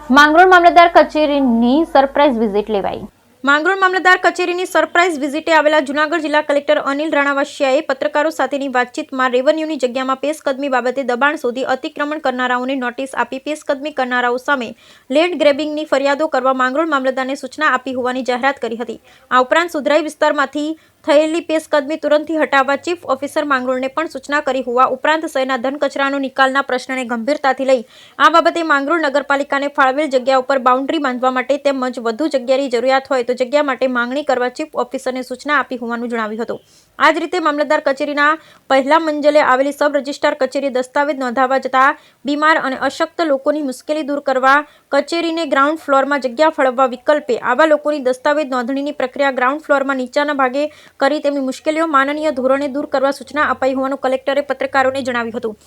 માંગરોળ મામલતદાર કચેરીની surprise visit લેવાઈ। માંગરોળ મામલતદાર કચેરીની સરપ્રાઇઝ વિઝિટે આવેલા જૂનાગઢ જિલ્લા કલેક્ટર અનિલ રાણાવસિયાએ પત્રકારો સાથેની વાતચીતમાં રેવન્યુની જગ્યામાં પેશકદમી બાબતે દબાણ શોધી અતિક્રમણ કરનારાઓને નોટિસ આપી પેશકદમી કરનારાઓ સામે લેન્ડ ગ્રેબિંગની ફરિયાદો કરવા માંગરોળ મામલતદારને સૂચના આપી હોવાની જાહેરાત કરી હતી। આ ઉપરાંત સુધરાઈ વિસ્તારમાંથી થયેલી પેશકદમી તુરંતથી હટાવવા ચીફ ઓફિસર માંગરોળને પણ સૂચના કરી હોવા ઉપરાંત શહેરના ધન કચરાનો નિકાલના પ્રશ્નને ગંભીરતાથી લઈ આ બાબતે માંગરોળ નગરપાલિકાને ફાળવેલ જગ્યા ઉપર બાઉન્ડ્રી બાંધવા માટે તેમજ વધુ જગ્યાની જરૂરિયાત હોય તો જગ્યા માટે માંગણી કરવા ચીફ ઓફિસરને સૂચના આપી હોવાનું જણાવ્યું હતું। આ જ રીતે મામલતદાર કચેરીના પહેલા મંજલે આવેલી સબ રજિસ્ટ્રાર કચેરી દસ્તાવેજ નોંધાવવા જતા બીમાર અને અશક્ત લોકોની મુશ્કેલી દૂર કરવા કચેરીને ગ્રાઉન્ડ ફ્લોરમાં જગ્યા ફાળવવા વિકલ્પે આવા લોકોની દસ્તાવેજ નોંધણીની પ્રક્રિયા ગ્રાઉન્ડ ફ્લોરમાં નીચાના ભાગે કરી તેમની મુશ્કેલીઓ માનનીય ધોરણે દૂર કરવા સૂચના અપાઈ હોવાનું કલેક્ટરે પત્રકારોને જણાવ્યું હતું।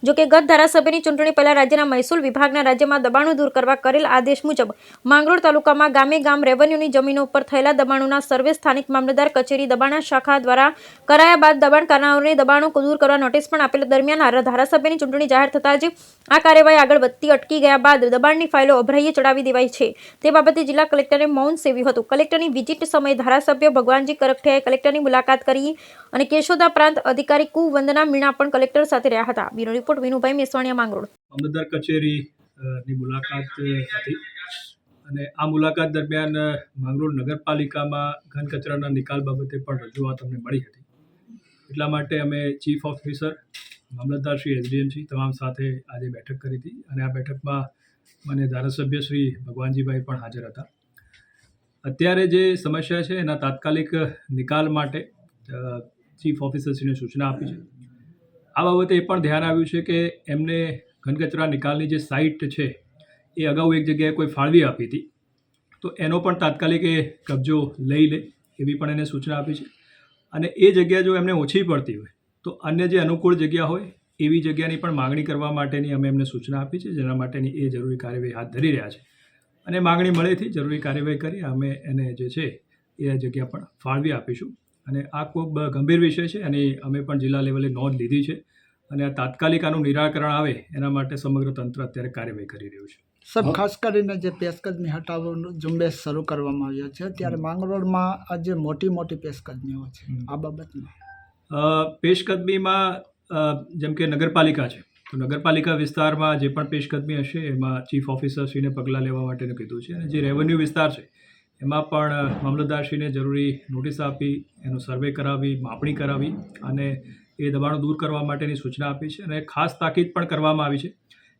જોકે ગત ધારાસભ્યની ચૂંટણી પહેલા રાજ્યના મહેસૂલ વિભાગના રાજ્યમાં દબાણો દૂર કરવા કરેલ આદેશ મુજબ માંગરોળ તાલુકામાં ગામે ગામ રેવન્યુની જમીનો ઉપર થયેલા દબાણોના સર્વે સ્થાનિક મામલતદાર કચેરી દબાણ શાખા દ્વારા કરાયા બાદ દબાણ કરનારાઓને દબાણો દૂર કરવા નોટિસ પણ આપેલ દરમિયાન ધારાસભ્યની ચૂંટણી જાહેર થતાં જ આ કાર્યવાહી આગળ વધતી અટકી ગયા બાદ દબાણની ફાઇલો અભરાઈએ ચડાવી દેવાઈ છે। તે બાબતે જિલ્લા કલેક્ટરે મૌન સેવ્યું હતું। કલેક્ટરની વિઝિટ સમયે ધારાસભ્ય ભગવાનજી કરકઠિયાએ કલેક્ટરની મુલાકાત કરી અને કેશોદા પ્રાંત અધિકારી કુવંદના મીણા પણ કલેક્ટર સાથે રહ્યા હતા। Bureau report Vinubhai Meswaniya Mangrol. મામલતદાર કચેરીની મુલાકાત હતી અને આ મુલાકાત દરમિયાન માંગરોળ નગરપાલિકામાં ઘન કચરાના નિકાલ બાબતે પણ રજૂઆત અમને મળી હતી। એટલા માટે અમે ચીફ ઓફિસર મામલતદાર શ્રી એસડીએમસી તમામ સાથે આજે બેઠક કરી હતી અને આ બેઠકમાં મને ધારાસભ્ય શ્રી ભગવાનજીભાઈ પણ હાજર હતા। અત્યારે જે સમસ્યા છે એના તાત્કાલિક નિકાલ માટે ચીફ ઓફિસરશ્રીને સૂચના આપી છે। આ બાબતે એ પણ ધ્યાન આવ્યું છે કે એમને ઘનકચરા નિકાલની જે સાઇટ છે એ અગાઉ એક જગ્યાએ કોઈ ફાળવી આપી હતી, તો એનો પણ તાત્કાલિક એ કબજો લઈ લે એવી પણ એને સૂચના આપી છે। અને એ જગ્યા જો એમને ઓછી પડતી હોય તો અન્ય જે અનુકૂળ જગ્યા હોય એવી જગ્યાની પણ માગણી કરવા માટેની અમે એમને સૂચના આપી છે, જેના માટેની એ જરૂરી કાર્યવાહી હાથ ધરી રહ્યા છે અને માગણી મળેથી જરૂરી કાર્યવાહી કરી અમે એને જે છે એ જગ્યા પણ ફાળવી આપીશું। અને આ ખૂબ ગંભીર વિષય છે અને અમે પણ જિલ્લા લેવલે નોંધ લીધી છે અને આ તાત્કાલિક આનું નિરાકરણ આવે એના માટે સમગ્ર તંત્ર અત્યારે કાર્યવાહી કરી રહ્યું છે। સર, ખાસ કરીને જે પેશકદમી હટાવવાનો ઝુંબેશ શરૂ કરવામાં આવ્યો છે ત્યારે માંગરોળમાં આજે મોટી પેશકદમીઓ છે, આ બાબતમાં પેશકદમીમાં જેમ કે નગરપાલિકા છે તો નગરપાલિકા વિસ્તારમાં જે પણ પેશકદમી હશે એમાં ચીફ ઓફિસરશ્રીને પગલાં લેવા માટેનું કીધું છે અને જે રેવન્યુ વિસ્તાર છે એમાં પણ મામલતદારશ્રીને જરૂરી નોટિસ આપી એનો સર્વે કરાવી માપણી કરાવી અને એ દબાણો દૂર કરવા માટેની સૂચના આપી છે અને ખાસ તાકીદ પણ કરવામાં આવી છે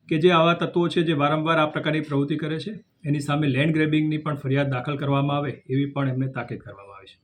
કે જે આવા તત્વો છે જે વારંવાર આ પ્રકારની પ્રવૃત્તિ કરે છે એની સામે લેન્ડ ગ્રેબિંગની પણ ફરિયાદ દાખલ કરવામાં આવે એવી પણ એમને તાકીદ કરવામાં આવી છે।